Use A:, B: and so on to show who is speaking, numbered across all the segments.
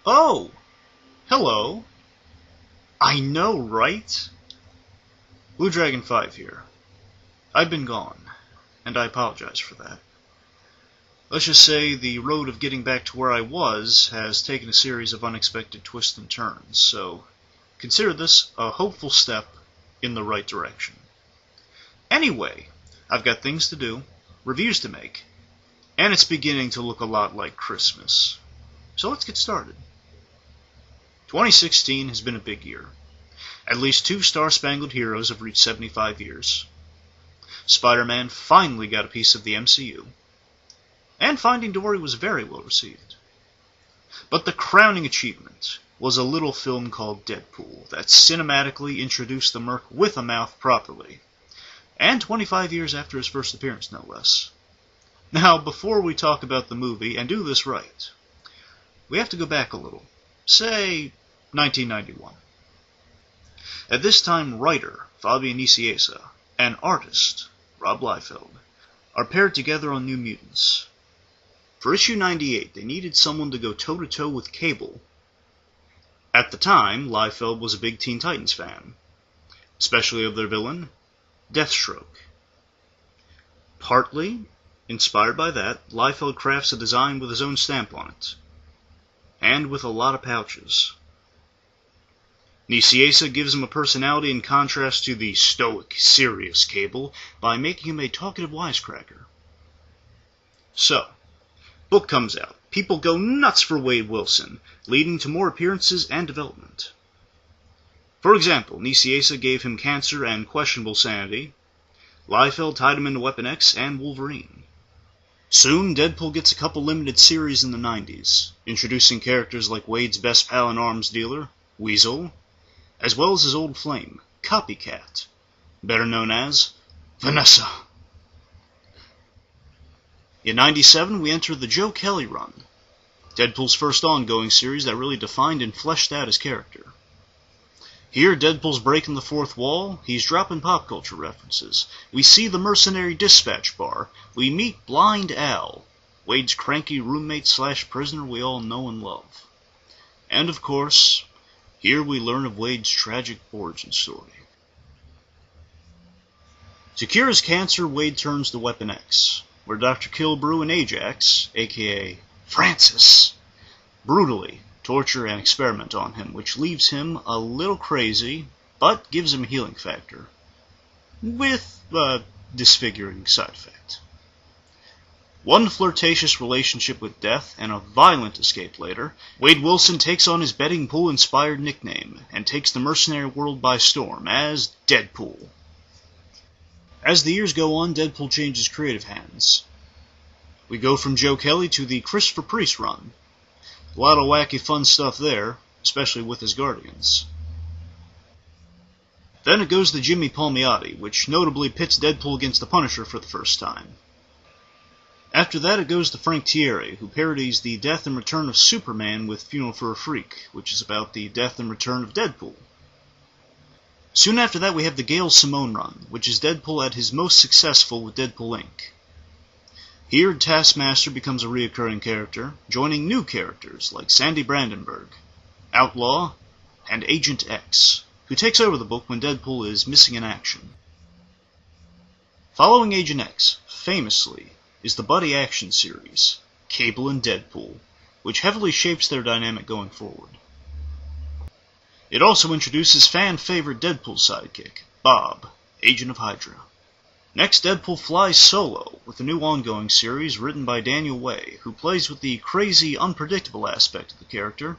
A: Oh, hello. I know, right? bluedragonfive here. I've been gone, and I apologize for that. Let's just say the road of getting back to where I was has taken a series of unexpected twists and turns, so consider this a hopeful step in the right direction. Anyway, I've got things to do, reviews to make, and it's beginning to look a lot like Christmas. So let's get started. 2016 has been a big year. At least 2 Star-Spangled Heroes have reached 75 years. Spider-Man finally got a piece of the MCU. And Finding Dory was very well received. But the crowning achievement was a little film called Deadpool that cinematically introduced the Merc with a mouth properly. And 25 years after his first appearance, no less. Now, before we talk about the movie, and do this right, we have to go back a little. Say, 1991. At this time, writer Fabian Nicieza and artist Rob Liefeld are paired together on New Mutants. For issue 98, they needed someone to go toe-to-toe with Cable. At the time, Liefeld was a big Teen Titans fan, especially of their villain, Deathstroke. Partly inspired by that, Liefeld crafts a design with his own stamp on it, and with a lot of pouches. Nicieza gives him a personality in contrast to the stoic, serious Cable by making him a talkative wisecracker. So, book comes out. People go nuts for Wade Wilson, leading to more appearances and development. For example, Nicieza gave him cancer and questionable sanity. Liefeld tied him into Weapon X and Wolverine. Soon, Deadpool gets a couple limited series in the 90s, introducing characters like Wade's best pal and arms dealer, Weasel, as well as his old flame, Copycat, better known as Vanessa. In 97, we enter the Joe Kelly run, Deadpool's first ongoing series that really defined and fleshed out his character. Here, Deadpool's breaking the fourth wall, he's dropping pop culture references. We see the mercenary dispatch bar, we meet Blind Al, Wade's cranky roommate/prisoner we all know and love. And of course, here we learn of Wade's tragic origin story. To cure his cancer, Wade turns to Weapon X, where Dr. Killebrew and Ajax, aka Francis, brutally torture and experiment on him, which leaves him a little crazy, but gives him a healing factor, with a disfiguring side effect. One flirtatious relationship with death and a violent escape later, Wade Wilson takes on his betting pool-inspired nickname and takes the mercenary world by storm as Deadpool. As the years go on, Deadpool changes creative hands. We go from Joe Kelly to the Christopher Priest run. A lot of wacky fun stuff there, especially with his Guardians. Then it goes to Jimmy Palmiotti, which notably pits Deadpool against the Punisher for the first time. After that it goes to Frank Thierry, who parodies the death and return of Superman with Funeral for a Freak, which is about the death and return of Deadpool. Soon after that we have the Gail Simone run, which is Deadpool at his most successful with Deadpool Inc. Here, Taskmaster becomes a reoccurring character, joining new characters like Sandy Brandenburg, Outlaw, and Agent X, who takes over the book when Deadpool is missing in action. Following Agent X, famously, is the buddy action series, Cable and Deadpool, which heavily shapes their dynamic going forward. It also introduces fan-favorite Deadpool sidekick, Bob, Agent of Hydra. Next, Deadpool flies solo with a new ongoing series written by Daniel Way, who plays with the crazy, unpredictable aspect of the character,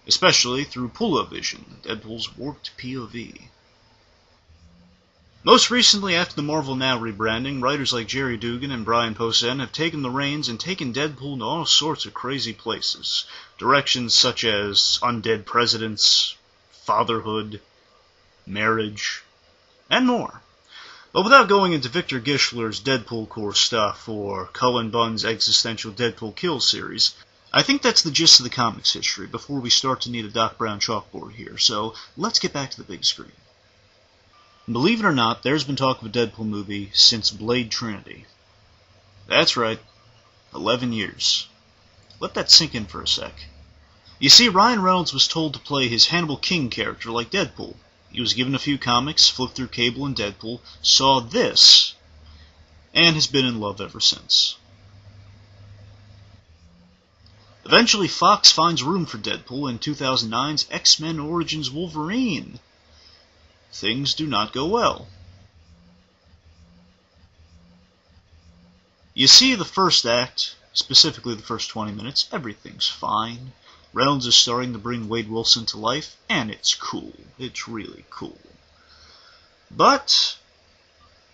A: especially through Pull-O-Vision, Deadpool's warped POV. Most recently, after the Marvel Now rebranding, writers like Jerry Dugan and Brian Posehn have taken the reins and taken Deadpool to all sorts of crazy places, directions such as undead presidents, fatherhood, marriage, and more. But without going into Victor Gischler's Deadpool core stuff or Cullen Bunn's existential Deadpool Kill series, I think that's the gist of the comics history before we start to need a Doc Brown chalkboard here, so let's get back to the big screen. Believe it or not, there's been talk of a Deadpool movie since Blade Trinity. That's right, 11 years. Let that sink in for a sec. You see, Ryan Reynolds was told to play his Hannibal King character like Deadpool. He was given a few comics, flipped through Cable and Deadpool, saw this, and has been in love ever since. Eventually, Fox finds room for Deadpool in 2009's X-Men Origins Wolverine. Things do not go well. You see, the first act, specifically the first 20 minutes, everything's fine. Reynolds is starting to bring Wade Wilson to life, and it's cool. It's really cool. But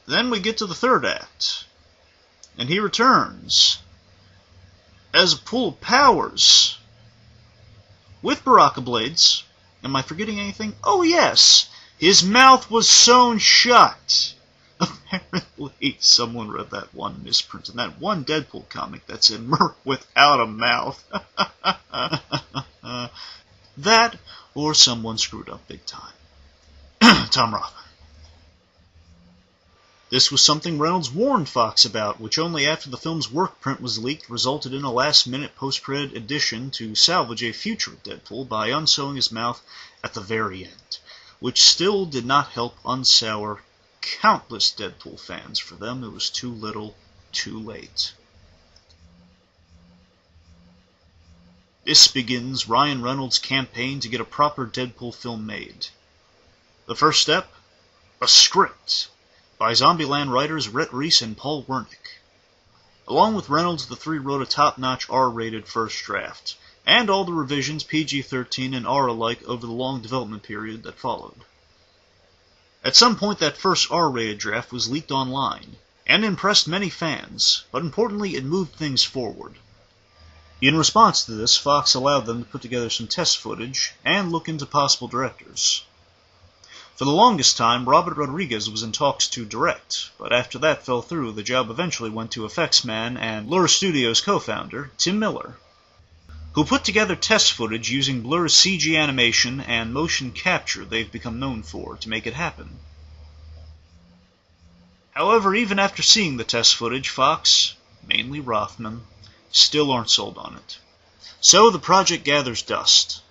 A: then we get to the third act, and he returns as a pool of powers with Baraka blades. Am I forgetting anything? Oh yes, his mouth was sewn shut. Apparently someone read that one misprint in that one Deadpool comic that said Merc without a mouth. That, or someone screwed up big time. Tom Roth. This was something Reynolds warned Fox about, which only after the film's work print was leaked resulted in a last-minute post-credit addition to salvage a future Deadpool by unsewing his mouth at the very end, which still did not help unsour countless Deadpool fans. For them, it was too little, too late. This begins Ryan Reynolds' campaign to get a proper Deadpool film made. The first step? A script by Zombieland writers Rhett Reese and Paul Wernick. Along with Reynolds, the three wrote a top-notch R-rated first draft, and all the revisions PG-13 and R alike over the long development period that followed. At some point, that first R-rated draft was leaked online, and impressed many fans, but importantly, it moved things forward. In response to this, Fox allowed them to put together some test footage and look into possible directors. For the longest time, Robert Rodriguez was in talks to direct, but after that fell through, the job eventually went to effects man and Blur Studios co-founder, Tim Miller, who put together test footage using Blur's CG animation and motion capture they've become known for to make it happen. However, even after seeing the test footage, Fox, mainly Rothman, still aren't sold on it. So the project gathers dust,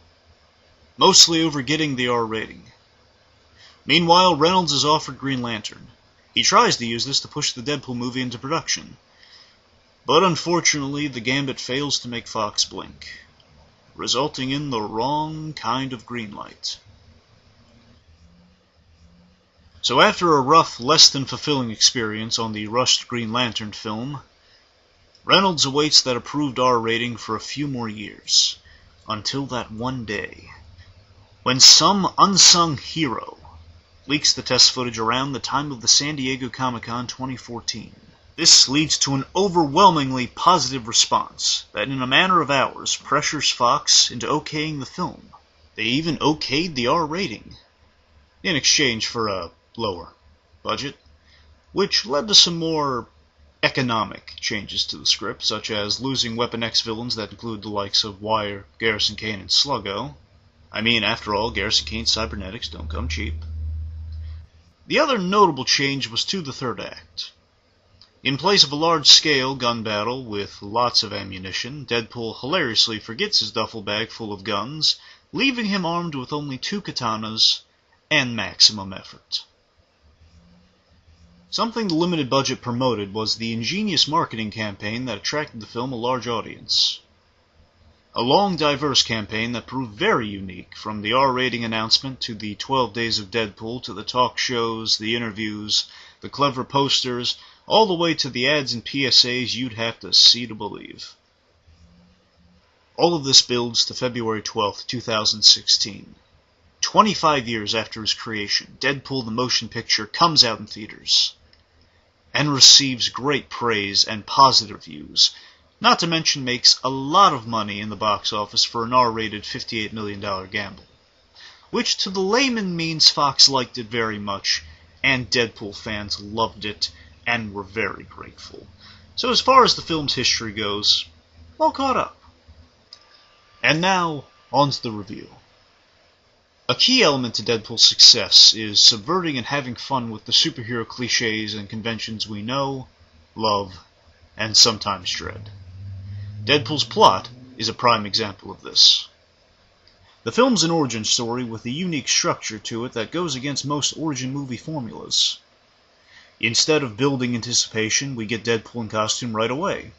A: mostly over getting the R rating. Meanwhile, Reynolds is offered Green Lantern. He tries to use this to push the Deadpool movie into production. But unfortunately, the gambit fails to make Fox blink, resulting in the wrong kind of green light. So after a rough, less-than-fulfilling experience on the rushed Green Lantern film, Reynolds awaits that approved R rating for a few more years, until that one day, when some unsung hero leaks the test footage around the time of the San Diego Comic-Con 2014. This leads to an overwhelmingly positive response that in a matter of hours pressures Fox into okaying the film. They even okayed the R rating, in exchange for a lower budget, which led to some more economic changes to the script, such as losing Weapon X villains that include the likes of Wire, Garrison Kane, and Sluggo. I mean, after all, Garrison Kane's cybernetics don't come cheap. The other notable change was to the third act. In place of a large-scale gun battle with lots of ammunition, Deadpool hilariously forgets his duffel bag full of guns, leaving him armed with only 2 katanas and maximum effort. Something the limited budget promoted was the ingenious marketing campaign that attracted the film a large audience. A long, diverse campaign that proved very unique, from the R-rating announcement to the 12 Days of Deadpool to the talk shows, the interviews, the clever posters, all the way to the ads and PSAs you'd have to see to believe. All of this builds to February 12th, 2016. 25 years after his creation, Deadpool the motion picture comes out in theaters and receives great praise and positive reviews, not to mention makes a lot of money in the box office for an R-rated $58 million gamble, which to the layman means Fox liked it very much, and Deadpool fans loved it and were very grateful. So as far as the film's history goes, all caught up. And now, on to the review. A key element to Deadpool's success is subverting and having fun with the superhero cliches and conventions we know, love, and sometimes dread. Deadpool's plot is a prime example of this. The film's an origin story with a unique structure to it that goes against most origin movie formulas. Instead of building anticipation, we get Deadpool in costume right away.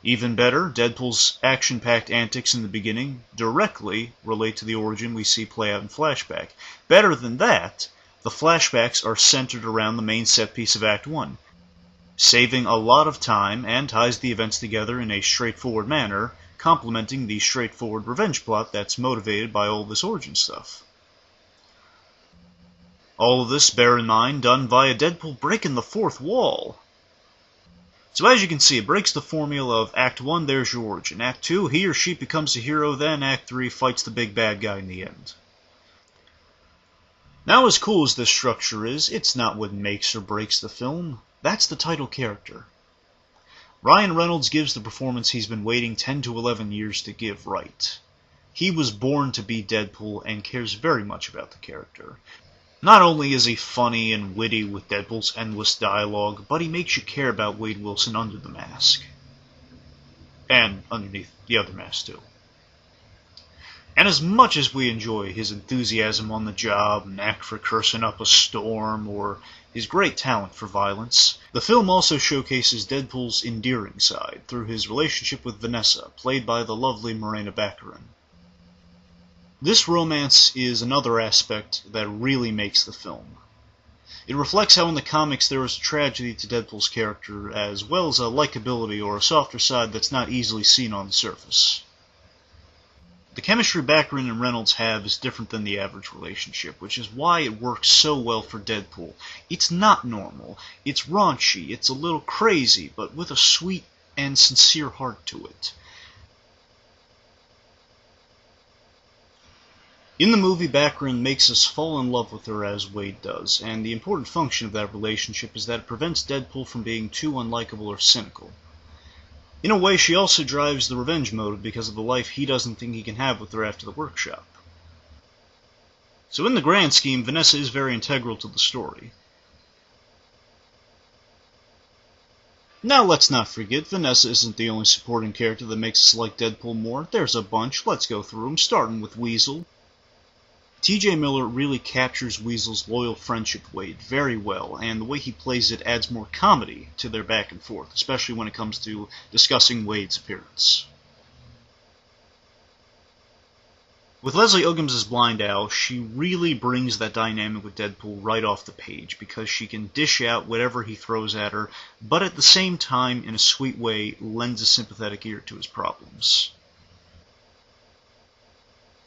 A: Even better, Deadpool's action-packed antics in the beginning directly relate to the origin we see play out in flashback. Better than that, the flashbacks are centered around the main set piece of Act 1, saving a lot of time and ties the events together in a straightforward manner, complementing the straightforward revenge plot that's motivated by all this origin stuff. All of this, bear in mind, done via Deadpool breaking the fourth wall. So as you can see, it breaks the formula of Act 1, there's your origin. Act 2, he or she becomes a hero, then Act 3 fights the big bad guy in the end. Now, as cool as this structure is, it's not what makes or breaks the film. That's the title character. Ryan Reynolds gives the performance he's been waiting 10 to 11 years to give right. He was born to be Deadpool and cares very much about the character. Not only is he funny and witty with Deadpool's endless dialogue, but he makes you care about Wade Wilson under the mask. And underneath the other mask, too. And as much as we enjoy his enthusiasm on the job, knack for cursing up a storm, or his great talent for violence, the film also showcases Deadpool's endearing side through his relationship with Vanessa, played by the lovely Morena Baccarin. This romance is another aspect that really makes the film. It reflects how in the comics there is a tragedy to Deadpool's character, as well as a likability or a softer side that's not easily seen on the surface. The chemistry Baccarin and Reynolds have is different than the average relationship, which is why it works so well for Deadpool. It's not normal, it's raunchy, it's a little crazy, but with a sweet and sincere heart to it. In the movie, Baccarin makes us fall in love with her as Wade does, and the important function of that relationship is that it prevents Deadpool from being too unlikable or cynical. In a way, she also drives the revenge motive because of the life he doesn't think he can have with her after the workshop. So in the grand scheme, Vanessa is very integral to the story. Now let's not forget, Vanessa isn't the only supporting character that makes us like Deadpool more. There's a bunch, let's go through them, starting with Weasel. T.J. Miller really captures Weasel's loyal friendship with Wade very well, and the way he plays it adds more comedy to their back and forth, especially when it comes to discussing Wade's appearance. With Leslie Uggams as Blind Owl, she really brings that dynamic with Deadpool right off the page, because she can dish out whatever he throws at her, but at the same time, in a sweet way, lends a sympathetic ear to his problems.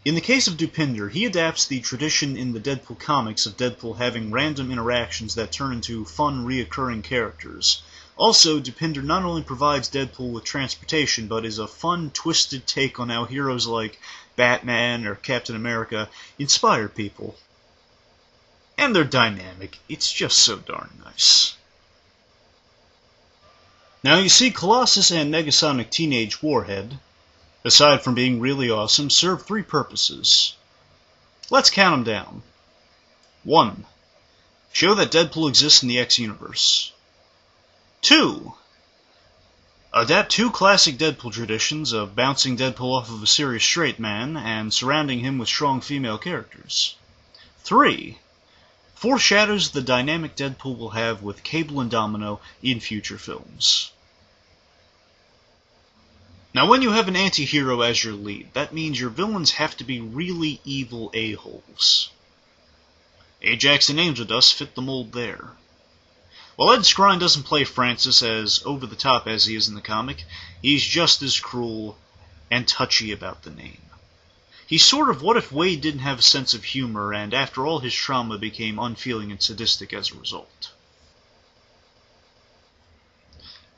A: In the case of Dupinder, he adapts the tradition in the Deadpool comics of Deadpool having random interactions that turn into fun, reoccurring characters. Also, Dupinder not only provides Deadpool with transportation, but is a fun, twisted take on how heroes like Batman or Captain America inspire people. And they're dynamic. It's just so darn nice. Now you see, Colossus and Negasonic Teenage Warhead, aside from being really awesome, serve three purposes. Let's count them down. 1. Show that Deadpool exists in the X-Universe. 2. Adapt two classic Deadpool traditions of bouncing Deadpool off of a serious straight man and surrounding him with strong female characters. 3. Foreshadows the dynamic Deadpool will have with Cable and Domino in future films. Now, when you have an anti-hero as your lead, that means your villains have to be really evil a-holes. Ajax and Angel Dust fit the mold there. While Ed Skrein doesn't play Francis as over-the-top as he is in the comic, he's just as cruel and touchy about the name. He's sort of what if Wade didn't have a sense of humor and after all his trauma became unfeeling and sadistic as a result.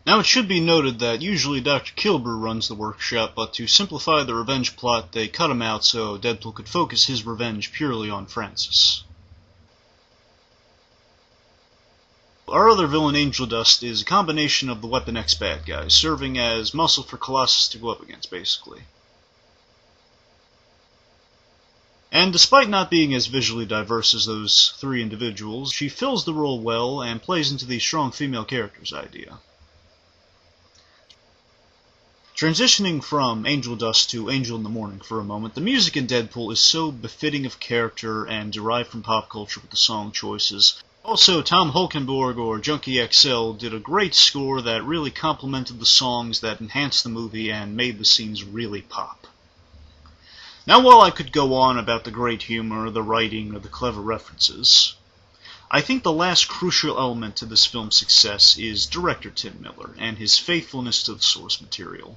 A: Now it should be noted that usually Dr. Kilber runs the workshop, but to simplify the revenge plot, they cut him out so Deadpool could focus his revenge purely on Francis. Our other villain, Angel Dust, is a combination of the Weapon X bad guys, serving as muscle for Colossus to go up against, basically. And despite not being as visually diverse as those three individuals, she fills the role well and plays into the strong female characters idea. Transitioning from Angel Dust to Angel in the Morning for a moment, the music in Deadpool is so befitting of character and derived from pop culture with the song choices. Also, Tom Holkenborg or Junkie XL did a great score that really complemented the songs that enhanced the movie and made the scenes really pop. Now, while I could go on about the great humor, the writing, or the clever references, I think the last crucial element to this film's success is director Tim Miller and his faithfulness to the source material.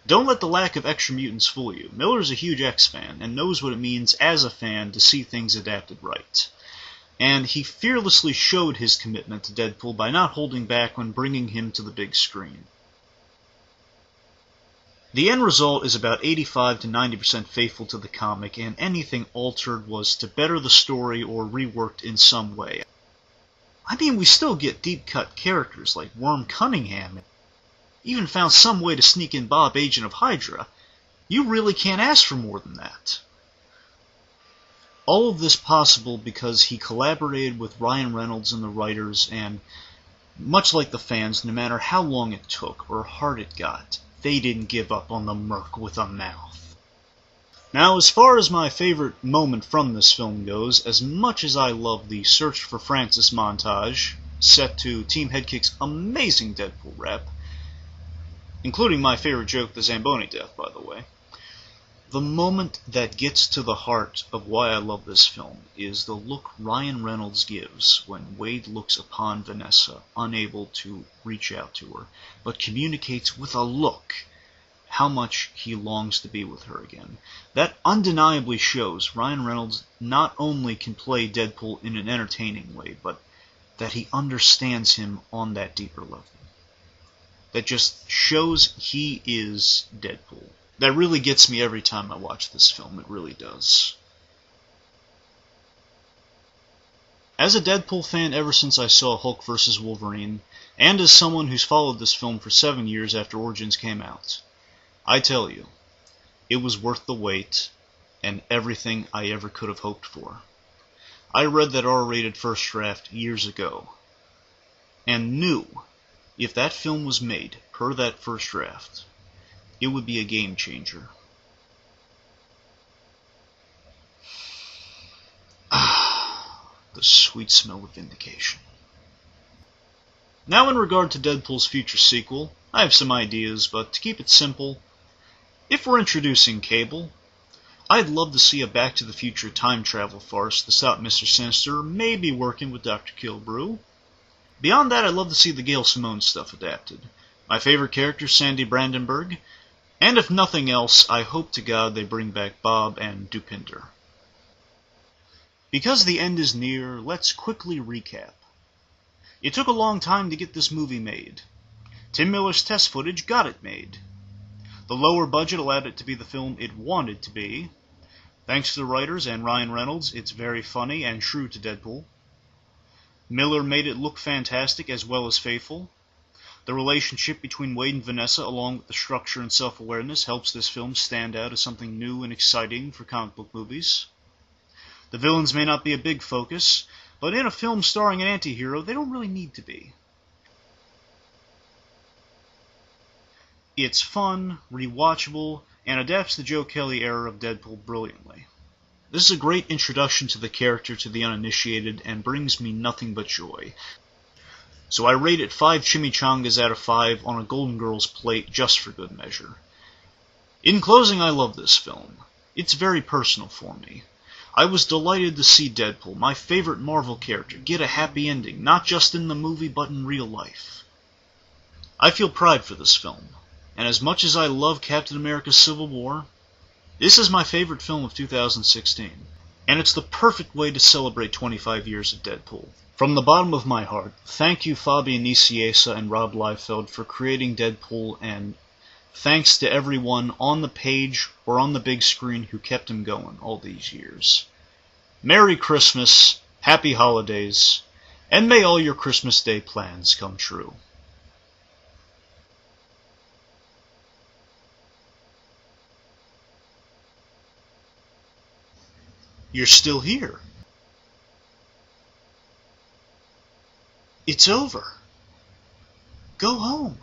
A: Don't let the lack of Extra Mutants fool you. Miller is a huge X fan and knows what it means as a fan to see things adapted right. And he fearlessly showed his commitment to Deadpool by not holding back when bringing him to the big screen. The end result is about 85 to 90% faithful to the comic, and anything altered was to better the story or reworked in some way. I mean, we still get deep-cut characters like Worm Cunningham, and even found some way to sneak in Bob, Agent of Hydra. You really can't ask for more than that. All of this possible because he collaborated with Ryan Reynolds and the writers, and much like the fans, no matter how long it took or hard it got, they didn't give up on the merc with a mouth. Now, as far as my favorite moment from this film goes, as much as I love the Search for Francis montage, set to Team Headkick's amazing Deadpool rap, including my favorite joke, the Zamboni death, by the way, the moment that gets to the heart of why I love this film is the look Ryan Reynolds gives when Wade looks upon Vanessa, unable to reach out to her, but communicates with a look how much he longs to be with her again. That undeniably shows Ryan Reynolds not only can play Deadpool in an entertaining way, but that he understands him on that deeper level. That just shows he is Deadpool. That really gets me every time I watch this film, it really does. As a Deadpool fan ever since I saw Hulk vs. Wolverine, and as someone who's followed this film for 7 years after Origins came out, I tell you, it was worth the wait, and everything I ever could have hoped for. I read that R-rated first draft years ago, and knew if that film was made per that first draft, it would be a game changer. The sweet smell of vindication. Now, in regard to Deadpool's future sequel, I have some ideas, but to keep it simple, if we're introducing Cable, I'd love to see a Back to the Future time travel farce to stop Mr. Sinister, maybe working with Dr. Kilbrew. Beyond that, I'd love to see the Gail Simone stuff adapted. My favorite character, Sandy Brandenburg. And if nothing else, I hope to God they bring back Bob and Dupinder. Because the end is near, let's quickly recap. It took a long time to get this movie made. Tim Miller's test footage got it made. The lower budget allowed it to be the film it wanted to be. Thanks to the writers and Ryan Reynolds, it's very funny and true to Deadpool. Miller made it look fantastic as well as faithful. The relationship between Wade and Vanessa, along with the structure and self-awareness, helps this film stand out as something new and exciting for comic book movies. The villains may not be a big focus, but in a film starring an anti-hero, they don't really need to be. It's fun, rewatchable, and adapts the Joe Kelly era of Deadpool brilliantly. This is a great introduction to the character to the uninitiated and brings me nothing but joy. So I rate it 5 chimichangas out of 5 on a Golden Girls plate just for good measure. In closing, I love this film. It's very personal for me. I was delighted to see Deadpool, my favorite Marvel character, get a happy ending, not just in the movie but in real life. I feel pride for this film, and as much as I love Captain America Civil War, this is my favorite film of 2016, and it's the perfect way to celebrate 25 years of Deadpool. From the bottom of my heart, thank you Fabian Nicieza and Rob Liefeld for creating Deadpool, and thanks to everyone on the page or on the big screen who kept him going all these years. Merry Christmas, Happy Holidays, and may all your Christmas Day plans come true. You're still here. It's over. Go home.